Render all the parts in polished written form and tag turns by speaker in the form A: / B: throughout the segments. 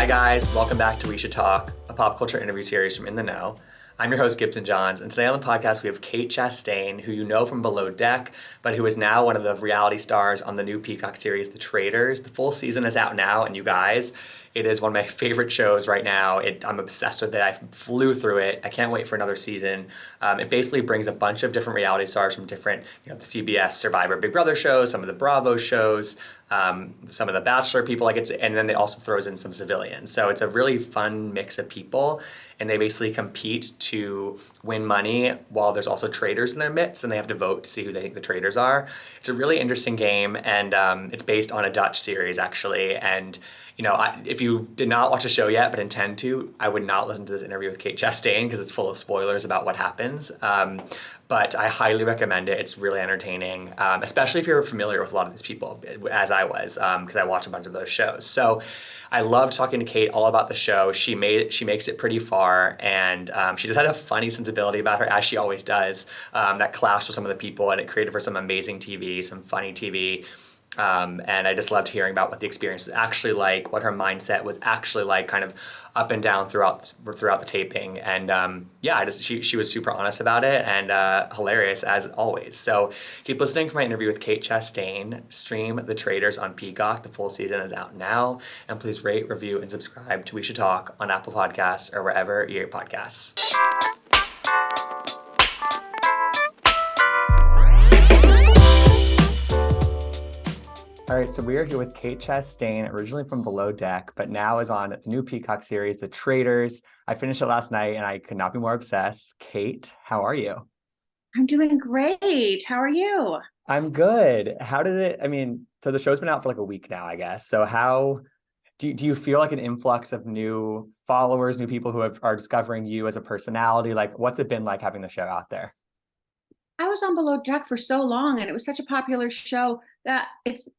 A: Hi guys, welcome back to We Should Talk, a pop culture interview series from In the Know. I'm your host, Gibson Johns, and today on the podcast we have Kate Chastain, who you know from Below Deck, but who is now one of the reality stars on the new Peacock series, The Traitors. The full season is out now, and you guys, it is one of my favorite shows right now. I'm obsessed with it. I flew through it. I can't wait for another season. It basically brings a bunch of different reality stars from different, the CBS Survivor Big Brother shows, some of the Bravo shows, some of the Bachelor people, and then they also throws in some civilians. So it's a really fun mix of people, and they basically compete to win money while there's also traitors in their midst, and they have to vote to see who they think the traitors are. It's a really interesting game, and it's based on a Dutch series actually, and if you did not watch the show yet but intend to, I would not listen to this interview with Kate Chastain because it's full of spoilers about what happens. But I highly recommend it. It's really entertaining, especially if you're familiar with a lot of these people, as I was, because I watched a bunch of those shows. So I loved talking to Kate all about the show. She makes it pretty far, and she just had a funny sensibility about her, as she always does, that clashed with some of the people, and it created for some amazing TV, some funny TV. And I just loved hearing about what the experience was actually like, what her mindset was actually like, kind of up and down throughout the taping. And she was super honest about it and hilarious as always. So keep listening for my interview with Kate Chastain. Stream The Traitors on Peacock. The full season is out now. And please rate, review, and subscribe to We Should Talk on Apple Podcasts or wherever you get podcasts. All right, so we are here with Kate Chastain, originally from Below Deck, but now is on the new Peacock series, The Traitors. I finished it last night, and I could not be more obsessed. Kate, how are you?
B: I'm doing great. How are you?
A: I'm good. So the show's been out for like a week now, I guess. So how do you feel like an influx of new followers, new people who are discovering you as a personality? Like, what's it been like having the show out there?
B: I was on Below Deck for so long, and it was such a popular show that it's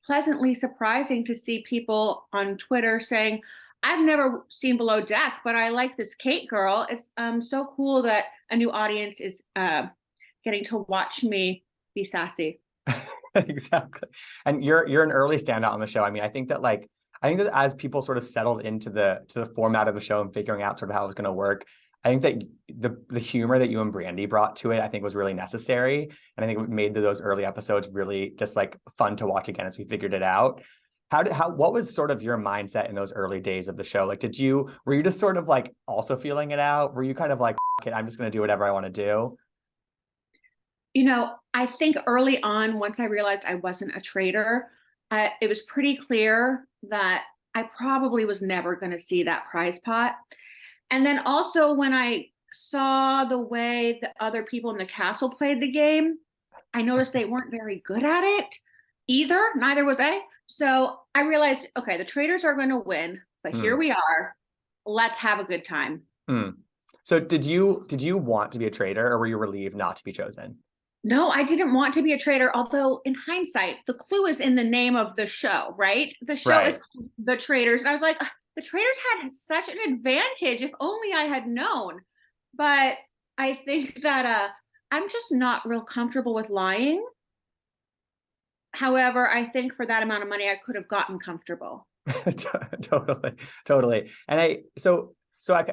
B: pleasantly surprising to see people on Twitter saying, I've never seen Below Deck, but I like this Kate girl. It's so cool that a new audience is getting to watch me be sassy.
A: Exactly. And you're an early standout on the show. I think that as people sort of settled into the format of the show and figuring out sort of how it was going to work, I think that the humor that you and Brandy brought to it, I think was really necessary. And I think it made those early episodes really just like fun to watch again as we figured it out. What was sort of your mindset in those early days of the show? Like, were you just sort of like also feeling it out? Were you kind of like, "F it, I'm just going to do whatever I want to do"?
B: I think early on, once I realized I wasn't a traitor, it was pretty clear that I probably was never going to see that prize pot. And then also when I saw the way the other people in the castle played the game, I noticed they weren't very good at it either. Neither was I. So I realized, okay, the traitors are going to win, but here
A: Hmm.
B: we are. Let's have a good time.
A: Hmm. So did you want to be a traitor, or were you relieved not to be chosen?
B: No, I didn't want to be a traitor, although in hindsight, the clue is in the name of the show, right? The show is
A: Right.
B: called The Traitors. And I was like, the traitors had such an advantage if only I had known. But I think that I'm just not real comfortable with lying. However, I think for that amount of money, I could have gotten comfortable.
A: Totally, totally. And I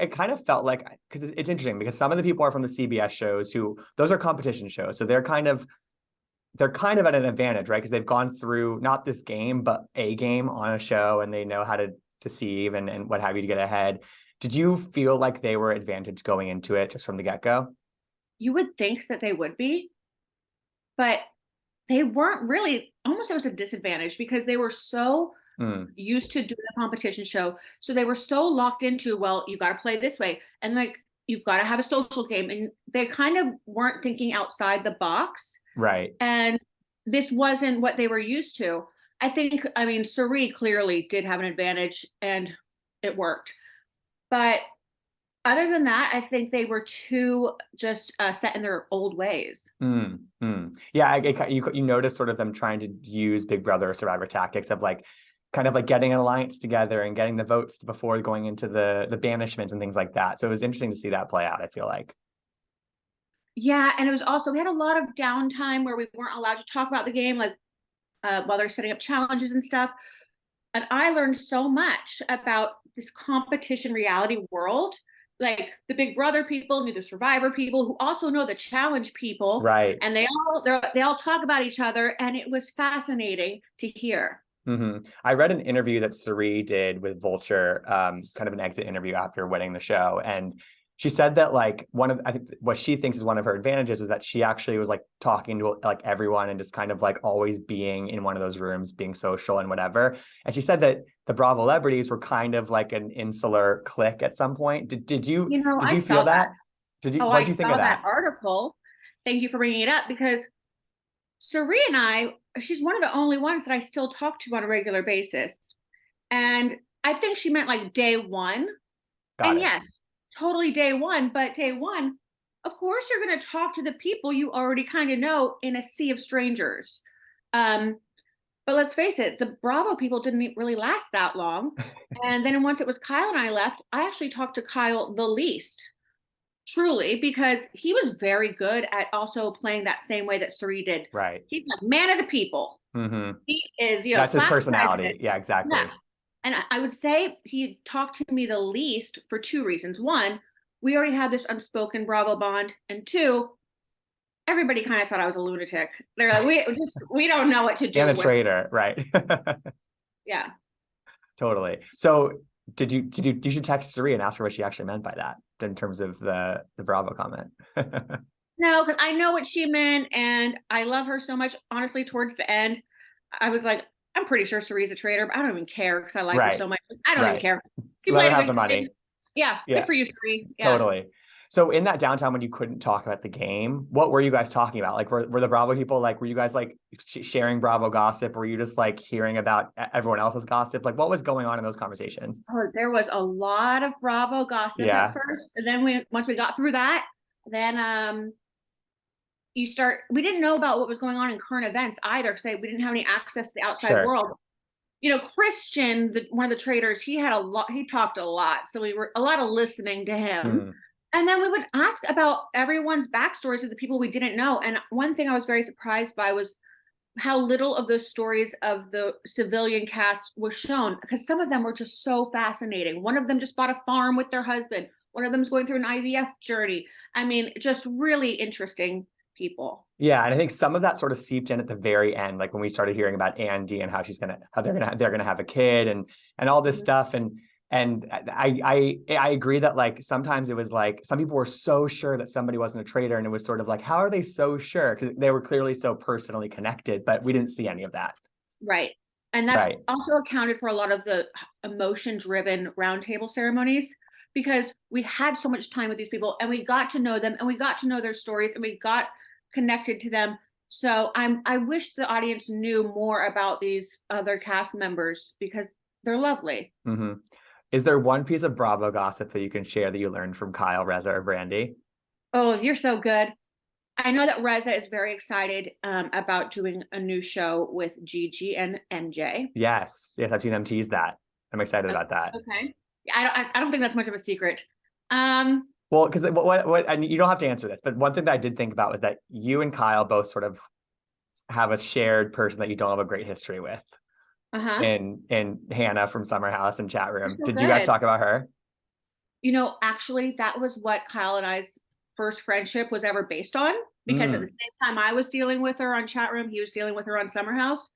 A: kind of felt like, because it's interesting because some of the people are from the CBS shows who those are competition shows, so they're kind of at an advantage, right? Because they've gone through not this game but a game on a show, and they know how to deceive and what have you to get ahead. Did you feel like they were advantaged going into it just from the get-go?
B: You would think that they would be, but they weren't really. Almost it was a disadvantage because they were so
A: Mm,
B: used to doing a competition show. So they were so locked into, well, you got to play this way. And like, you've got to have a social game. And they kind of weren't thinking outside the box.
A: right.
B: And this wasn't what they were used to. I mean, Suri clearly did have an advantage and it worked. But other than that, I think they were too just set in their old ways.
A: Yeah, you notice sort of them trying to use Big Brother or Survivor tactics of like kind of like getting an alliance together and getting the votes before going into the banishments and things like that. So it was interesting to see that play out, I feel like.
B: Yeah, and it was also we had a lot of downtime where we weren't allowed to talk about the game, like while they're setting up challenges and stuff. And I learned so much about this competition reality world. Like the Big Brother people knew the Survivor people, who also know the Challenge people,
A: Right.
B: and they all talk about each other, and it was fascinating to hear.
A: I read an interview that Suri did with Vulture, kind of an exit interview after winning the show, and she said that like I think what she thinks is one of her advantages was that she actually was like talking to like everyone and just kind of like always being in one of those rooms, being social and whatever. And she said that the Bravo celebrities were kind of like an insular clique at some point. Did
B: I
A: you feel
B: saw that.
A: that? Did you
B: Oh,
A: what
B: I
A: did you think of
B: saw that
A: that?
B: article. Thank you for bringing it up, because Sari and she's one of the only ones that I still talk to on a regular basis. And I think she meant like day one.
A: Got
B: And
A: it.
B: yes, totally day one. But day one, of course, you're going to talk to the people you already kind of know in a sea of strangers. Um, but let's face it, the Bravo people didn't really last that long. And then once it was Kyle and I left, I actually talked to Kyle the least, truly, because he was very good at also playing that same way that Sari did.
A: Right.
B: He's a man of the people.
A: Hmm.
B: He is,
A: That's his
B: class president.
A: personality. Yeah,
B: Yeah.
A: exactly.
B: And I would say he talked to me the least for two reasons. One, we already had this unspoken Bravo bond. And two, everybody kind of thought I was a lunatic. They're like, we don't know what to
A: And
B: do
A: a
B: with.
A: traitor, right?
B: Yeah.
A: Totally. So you should text Suri and ask her what she actually meant by that in terms of the Bravo comment.
B: No, because I know what she meant, and I love her so much. Honestly, towards the end, I was like, I'm pretty sure Sari's a traitor, but I don't even care because I like her
A: Right.
B: so much. I don't even
A: Right.
B: care. She
A: Let her
B: played a
A: have
B: good
A: the money.
B: game. Yeah, good
A: Yeah,
B: for you, Sari. Yeah.
A: totally. So in that downtime when you couldn't talk about the game, what were you guys talking about? Like were the Bravo people like were you guys like sharing Bravo gossip? Were you just like hearing about everyone else's gossip? Like what was going on in those conversations?
B: Oh, there was a lot of Bravo gossip at
A: Yeah,
B: first, and then once we got through that, then we didn't know about what was going on in current events either, because we didn't have any access to the outside
A: sure.
B: world. Christian, one of the traitors, he talked a lot, so we were a lot of listening to him.
A: Hmm.
B: And then we would ask about everyone's backstories of the people we didn't know. And one thing I was very surprised by was how little of those stories of the civilian cast was shown, because some of them were just so fascinating. One of them just bought a farm with their husband. One of them is going through an IVF journey. I mean, just really interesting people.
A: Yeah, and I think some of that sort of seeped in at the very end, like when we started hearing about Andy and how they're gonna have a kid and all this stuff, and I agree that like sometimes it was like some people were so sure that somebody wasn't a traitor, and it was sort of like how are they so sure? Because they were clearly so personally connected, but we didn't see any of that.
B: Right. And that's
A: Right.
B: also accounted for a lot of the emotion driven roundtable ceremonies, because we had so much time with these people and we got to know them and we got to know their stories and we got connected to them. So I wish the audience knew more about these other cast members, because they're lovely.
A: Hmm. Is there one piece of Bravo gossip that you can share that you learned from Kyle, Reza, or Brandy?
B: Oh, you're so good. I know that Reza is very excited about doing a new show with Gigi and MJ.
A: Yes, yes, I've seen them tease that. I'm excited about that.
B: Okay. I don't think that's much of a secret. Um,
A: Well, because and you don't have to answer this, but one thing that I did think about was that you and Kyle both sort of have a shared person that you don't have a great history with
B: uh-huh.
A: in Hannah from Summer House and chat
B: You're
A: room.
B: so
A: Did you guys
B: good.
A: talk about her?
B: Actually, that was what Kyle and I's first friendship was ever based on, because at the
A: Mm,
B: same time I was dealing with her on chat room, he was dealing with her on Summer House.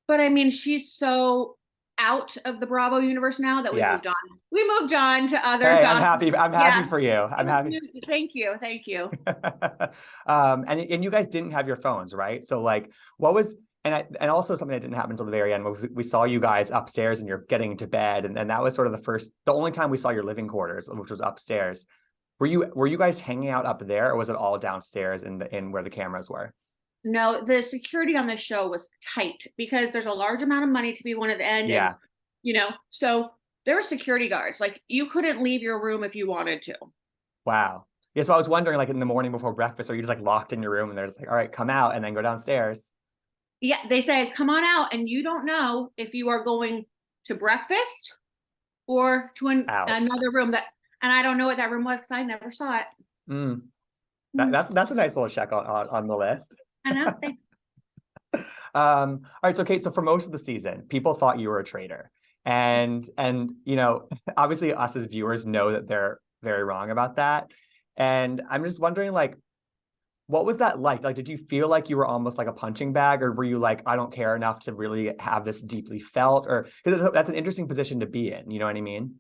B: But I mean, she's so out of the Bravo universe now that we
A: yeah.
B: moved on. We moved on to other
A: Hey,
B: gossip.
A: I'm happy
B: Yeah.
A: for you.
B: It
A: I'm
B: was
A: happy.
B: new. Thank you. Thank you.
A: And you guys didn't have your phones, right? So like, what was and also something that didn't happen until the very end. We saw you guys upstairs and you're getting into bed, and that was sort of the only time we saw your living quarters, which was upstairs. Were you guys hanging out up there, or was it all downstairs in where the cameras were?
B: No, the security on the show was tight because there's a large amount of money to be won at the end. And,
A: Yeah.
B: so there were security guards. Like, you couldn't leave your room if you wanted to.
A: Wow. Yeah. So I was wondering, like in the morning before breakfast, are you just like locked in your room and they're just like, all right, come out and then go downstairs?
B: Yeah, they say, come on out. And you don't know if you are going to breakfast or to
A: Ouch.
B: another room and I don't know what that room was because I never saw it.
A: Mm.
B: Hmm.
A: That's a nice little check on the list.
B: I know. Thanks.
A: All right, so Kate, so for most of the season, people thought you were a traitor. And you know, obviously us as viewers know that they're very wrong about that. And I'm just wondering, like, what was that like? Like, did you feel like you were almost like a punching bag, or were you like, I don't care enough to really have this deeply felt? Or because that's an interesting position to be in, you know what I mean?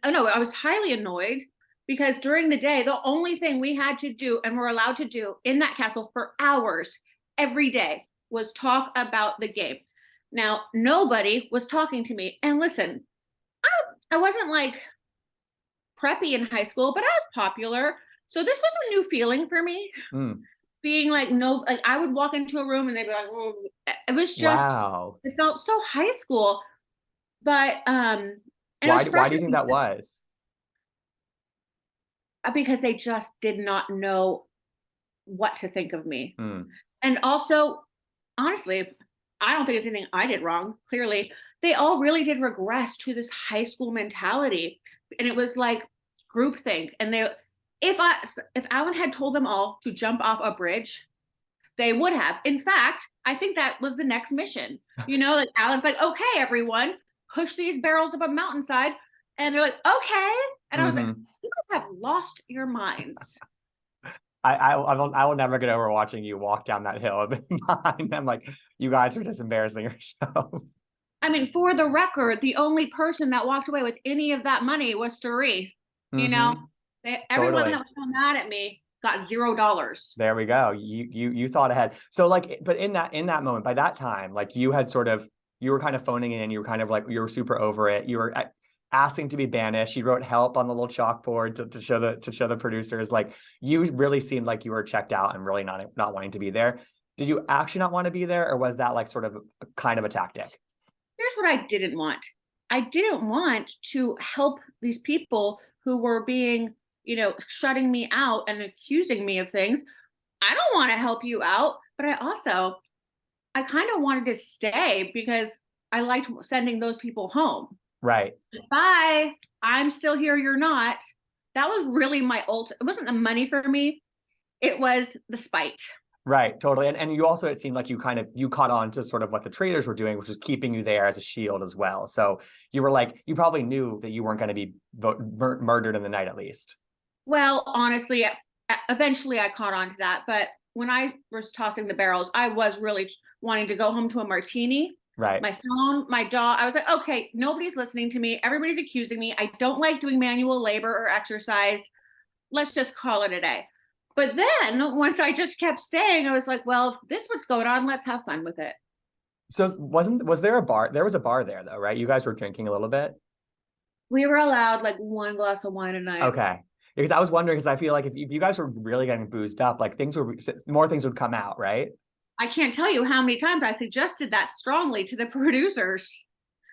B: Oh, no, I was highly annoyed because during the day, the only thing we had to do and were allowed to do in that castle for hours every day was talk about the game. Now, nobody was talking to me. And listen, I wasn't like preppy in high school, but I was popular. So this was a new feeling for me.
A: Mm.
B: Being like, no, like I would walk into a room and they'd be like, oh. It was just,
A: Wow.
B: it felt so high school. But and it was
A: Why do you think
B: frustrating
A: that was?
B: because they just did not know what to think of me.
A: Mm.
B: And also, honestly, I don't think it's anything I did wrong. Clearly, they all really did regress to this high school mentality, and it was like groupthink. And they, if Alan had told them all to jump off a bridge, they would have. In fact, I think that was the next mission. You know, like Alan's like, okay, everyone, push these barrels up a mountainside. And they're like, okay. And I was like,
A: Hmm.
B: you guys have lost your minds.
A: I will never get over watching you walk down that hill behind them. Like, you guys are just embarrassing yourselves.
B: I mean, for the record, the only person that walked away with any of that money was Suri. You know,
A: Hmm.
B: everyone that
A: Totally.
B: was so mad at me got $0.
A: There we go. You thought ahead. So like, but in that moment, by that time, like you had sort of, you were kind of phoning in. You were kind of like, you were super over it. You were asking to be banished. You wrote help on the little chalkboard to show the producers. Like, you really seemed like you were checked out and really not wanting to be there. Did you actually not want to be there, or was that like sort of kind of a tactic?
B: Here's what I didn't want. I didn't want to help these people who were being, shutting me out and accusing me of things. I don't want to help you out, but I kind of wanted to stay because I liked sending those people home.
A: Right.
B: Bye. I'm still here. You're not. That was really my it wasn't the money for me. It was the spite.
A: Right, totally. And you also, it seemed like you caught on to sort of what the traitors were doing, which was keeping you there as a shield as well. So you were like, you probably knew that you weren't going to be murdered in the night, at least.
B: Well, honestly, eventually I caught on to that. But when I was tossing the barrels, I was really wanting to go home to a martini.
A: Right.
B: My phone, my dog. I was like, okay, nobody's listening to me. Everybody's accusing me. I don't like doing manual labor or exercise. Let's just call it a day. But then once I just kept staying, I was like, well, if this is what's going on, let's have fun with it.
A: So was there a bar? There was a bar there though, right? You guys were drinking a little bit.
B: We were allowed like one glass of wine a night.
A: Okay. Because I was wondering, because I feel like if you guys were really getting boozed up, like more things would come out, right?
B: I can't tell you how many times I suggested that strongly to the producers.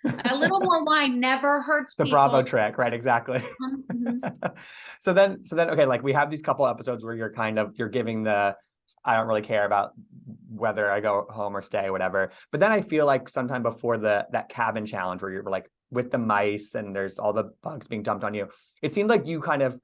B: A little more wine never hurts
A: The
B: people.
A: Bravo trick, right? Exactly.
B: Mm-hmm.
A: So then, okay, like we have these couple episodes where you're giving the, I don't really care about whether I go home or stay, whatever. But then I feel like sometime before that cabin challenge where you're like with the mice and there's all the bugs being dumped on you, it seemed like you kind of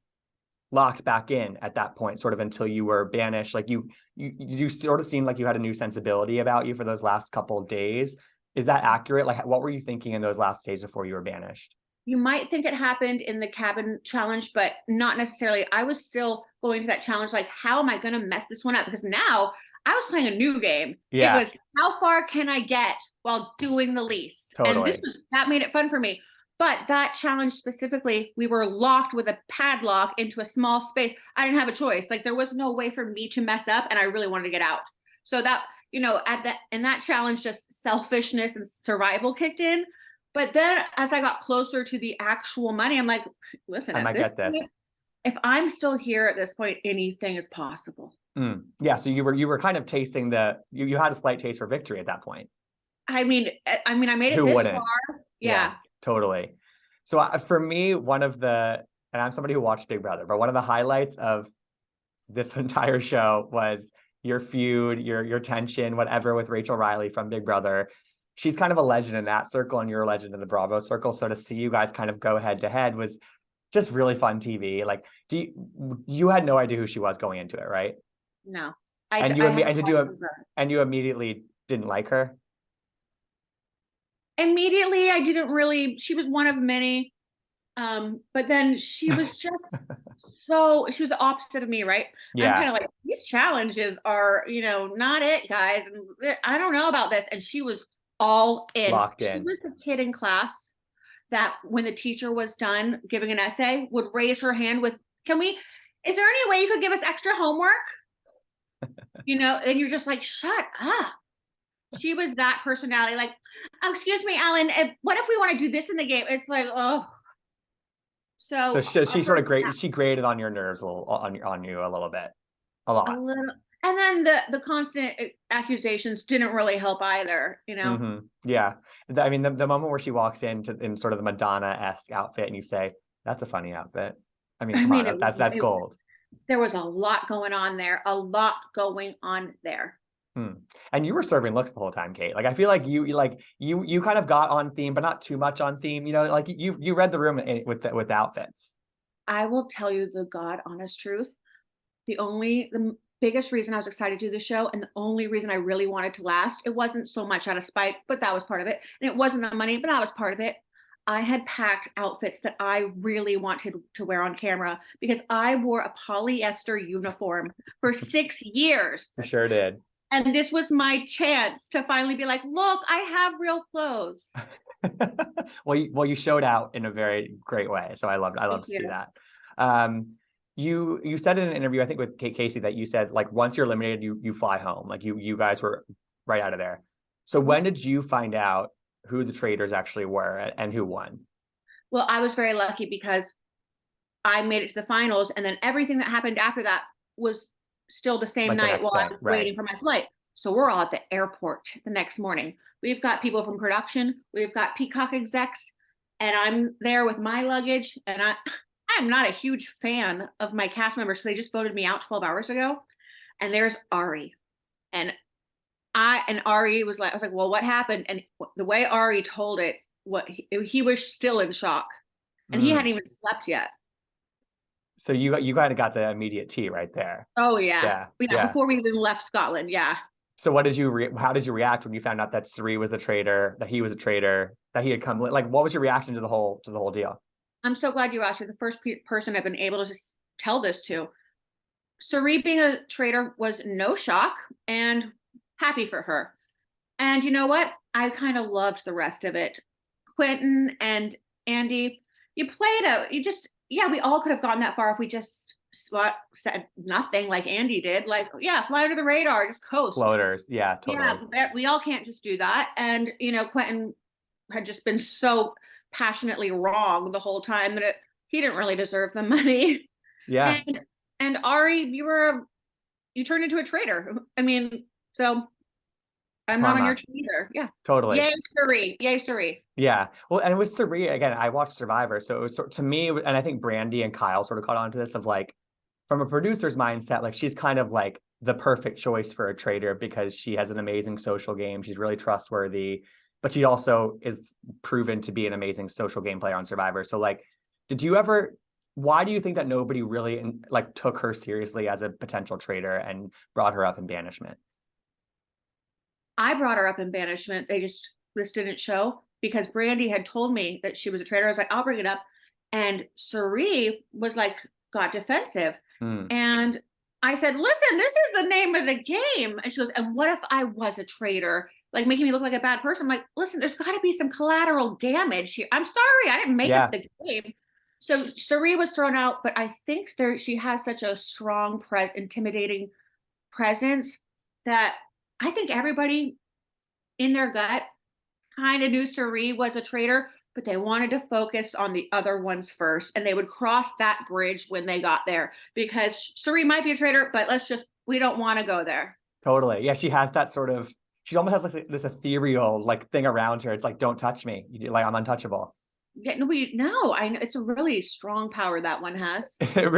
A: locked back in at that point, sort of until you were banished. Like you sort of seemed like you had a new sensibility about you for those last couple of days. Is that accurate? Like, what were you thinking in those last days before you were banished?
B: You might think it happened in the cabin challenge, but not necessarily. I was still going to that challenge like, how am I going to mess this one up? Because now I was playing a new game. It
A: Yeah,
B: was, how far can I get while doing the least? And
A: totally.
B: that made it fun for me. But that challenge specifically, we were locked with a padlock into a small space. I didn't have a choice. Like, there was no way for me to mess up, and I really wanted to get out. So that, in that challenge, just selfishness and survival kicked in. But then as I got closer to the actual money, I'm like, listen,
A: I
B: at
A: might
B: this
A: get this.
B: point, if I'm still here at this point, anything is possible.
A: Yeah, so you were kind of tasting you had a slight taste for victory at that point.
B: I mean, I made it
A: Who
B: this
A: wouldn't?
B: far.
A: Yeah,
B: Yeah.
A: totally. So for me, and I'm somebody who watched Big Brother, but one of the highlights of this entire show was your feud, your tension, whatever, with Rachel Riley from Big Brother. She's kind of a legend in that circle, and you're a legend in the Bravo circle. So to see you guys kind of go head to head was just really fun TV. Like, you had no idea who she was going into it, right?
B: No,
A: And
B: I haven't watched
A: you immediately didn't like her?
B: Immediately, I didn't really, she was one of many. But then she was just she was the opposite of me, right? I'm
A: Yeah,
B: kind of like, these challenges are, not it, guys. And I don't know about this. And she was all in.
A: locked
B: She
A: in.
B: was the kid in class that when the teacher was done giving an essay would raise her hand with, is there any way you could give us extra homework? And you're just like, shut up. She was that personality, like, oh, excuse me, Alan, what if we want to do this in the game? It's like, oh.
A: So
B: So
A: she sort of she grated on your nerves a little, on you a little bit, a
B: a
A: lot.
B: little, and then the constant accusations didn't really help either.
A: Yeah. I mean, the moment where she walks in sort of the Madonna-esque outfit and you say, that's a funny outfit. I mean,
B: I
A: come
B: mean,
A: on, that's gold.
B: there was a lot going on there, a lot going on there.
A: Hmm. And you were serving looks the whole time, Kate. Like I feel like you kind of got on theme, but not too much on theme. Like you read the room with outfits.
B: I will tell you the God honest truth. The biggest reason I was excited to do the show, and the only reason I really wanted to last, it wasn't so much out of spite, but that was part of it. And it wasn't the money, but that was part of it. I had packed outfits that I really wanted to wear on camera because I wore a polyester uniform for 6 years.
A: You sure did.
B: And this was my chance to finally be like, look, I have real clothes.
A: Well, you showed out in a very great way. So I love to see that. You said in an interview, I think with Kate Casey, that you said like once you're eliminated, you fly home. Like you guys were right out of there. So when did you find out who the traitors actually were and who won?
B: Well, I was very lucky because I made it to the finals, and then everything that happened after that was still the same
A: Like the
B: night
A: next
B: while I
A: day,
B: was
A: right?
B: waiting for my flight. So we're all at the airport the next morning. We've got people from production, we've got Peacock execs, and I'm there with my luggage. And I'm not a huge fan of my cast members, so they just voted me out 12 hours ago. And there's Ari, and Ari was like, I was like, well, what happened? And the way Ari told it, he was still in shock, and he hadn't even slept yet.
A: So you kind of got the immediate tea right there.
B: Oh yeah.
A: Yeah,
B: Yeah,
A: yeah.
B: before we even left Scotland. Yeah.
A: So how did you react when you found out that Suri was the traitor, that he was a traitor, that he had come? Like, what was your reaction to the whole deal?
B: I'm so glad you asked. You're the first person I've been able to just tell this to. Suri being a traitor was no shock, and happy for her. And you know what? I kind of loved the rest of it. Quentin and Andy, yeah, we all could have gone that far if we just said nothing like Andy did. Like, yeah, fly under the radar, just coast.
A: Floaters, yeah, totally.
B: Yeah, we all can't just do that. And, Quentin had just been so passionately wrong the whole time that he didn't really deserve the money.
A: Yeah.
B: And Ari, you turned into a traitor. I mean, so I'm not on your team either. Yeah.
A: Totally.
B: Yay, Suri. Yay, Suri.
A: Yeah. Well, and with Suri, again, I watched Survivor. So it was to me, and I think Brandy and Kyle sort of caught on to this of like, from a producer's mindset, like she's kind of like the perfect choice for a traitor because she has an amazing social game. She's really trustworthy, but she also is proven to be an amazing social game player on Survivor. So like, why do you think that nobody really like took her seriously as a potential traitor and brought her up in banishment?
B: I brought her up in banishment. This didn't show because Brandy had told me that she was a traitor. I was like, I'll bring it up. And Suri was like, got defensive. And I said, listen, this is the name of the game. And she goes, and what if I was a traitor? Like making me look like a bad person. I'm like, listen, there's got to be some collateral damage here. I'm sorry, I didn't make up the game. So Suri was thrown out, but I think she has such a strong, intimidating presence that I think everybody in their gut kind of knew Suri was a traitor, but they wanted to focus on the other ones first, and they would cross that bridge when they got there because Suri might be a traitor, but we don't want to go there.
A: Totally. Yeah, she has that sort of, she almost has like this ethereal like thing around her. It's like, don't touch me. Like I'm untouchable.
B: Yeah, no, I know it's a really strong power that one has.
A: It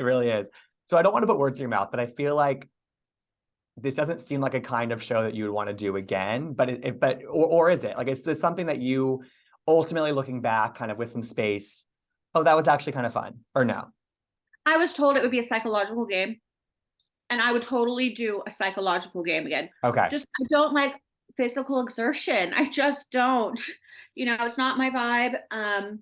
A: really is. So I don't want to put words in your mouth, but I feel like this doesn't seem like a kind of show that you would want to do again, but or is it? Like, is this something that you ultimately looking back kind of with some space, oh, that was actually kind of fun, or no?
B: I was told it would be a psychological game. and I would totally do a psychological game again.
A: Okay.
B: Just, I don't like physical exertion. I just don't. It's not my vibe.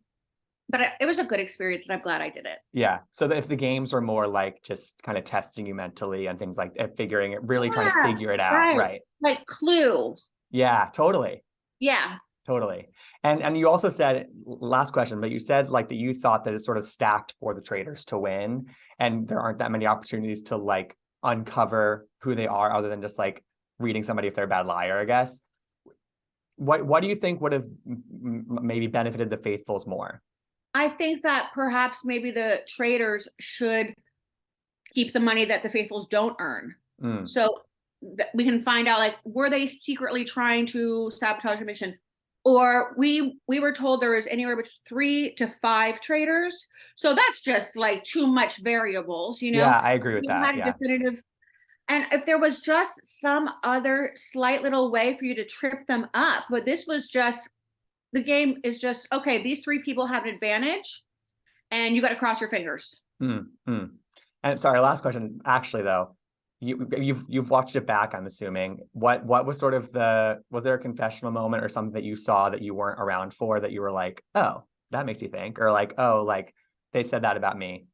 B: But it was a good experience, and I'm glad I did it.
A: Yeah. So if the games were more like just kind of testing you mentally and things like figuring it, really trying to
B: Yeah,
A: figure it out.
B: right.
A: Right.
B: Like Clue.
A: Yeah, totally.
B: Yeah.
A: Totally. And you also said, last question, but you said like that you thought that it's sort of stacked for the Traitors to win, and there aren't that many opportunities to like uncover who they are other than just like reading somebody if they're a bad liar, I guess. What do you think would have maybe benefited the faithfuls more?
B: I think that perhaps maybe the Traitors should keep the money that the faithfuls don't earn.
A: Mm.
B: So that we can find out, like, were they secretly trying to sabotage a mission? Or we were told there was anywhere between 3 to 5 traitors. So that's just like too much variables,
A: Yeah, I agree with
B: We
A: that.
B: had a
A: Yeah.
B: definitive. And if there was just some other slight little way for you to trip them up, but this was just, the game is just, okay, these 3 people have an advantage and you got to cross your fingers.
A: And sorry, last question. Actually, though, you've watched it back, I'm assuming. What was sort of was there a confessional moment or something that you saw that you weren't around for that you were like, oh, that makes you think, or like, oh, like they said that about me?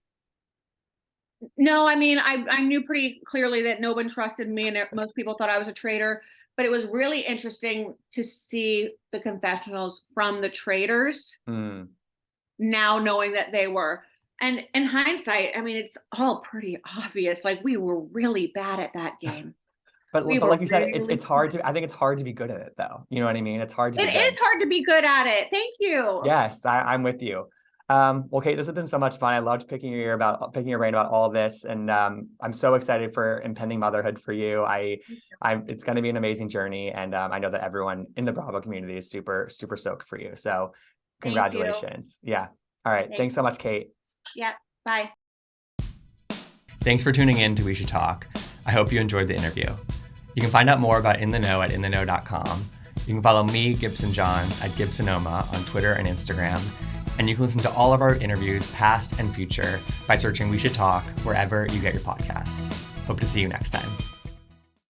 B: No, I mean, I knew pretty clearly that no one trusted me, and most people thought I was a traitor. But it was really interesting to see the confessionals from the traitors now, knowing that they were. And in hindsight, I mean, it's all pretty obvious. Like, we were really bad at that game.
A: But
B: We
A: like
B: were
A: you said,
B: really
A: it's hard to. I think it's hard to be good at it, though. You know what I mean? It's hard to be
B: It
A: good.
B: is hard to be good at it. Thank you.
A: Yes, I'm with you. Well, Kate, this has been so much fun. I loved picking your brain about all of this, and I'm so excited for impending motherhood for you. It's going to be an amazing journey, and I know that everyone in the Bravo community is super, super stoked for you. So, congratulations. Yeah. All right. Thanks so much, Kate.
B: Yeah. Bye.
A: Thanks for tuning in to We Should Talk. I hope you enjoyed the interview. You can find out more about In the Know at intheknow.com. You can follow me, Gibson Johns, at Gibsonoma on Twitter and Instagram. And you can listen to all of our interviews, past and future, by searching We Should Talk wherever you get your podcasts. Hope to see you next time.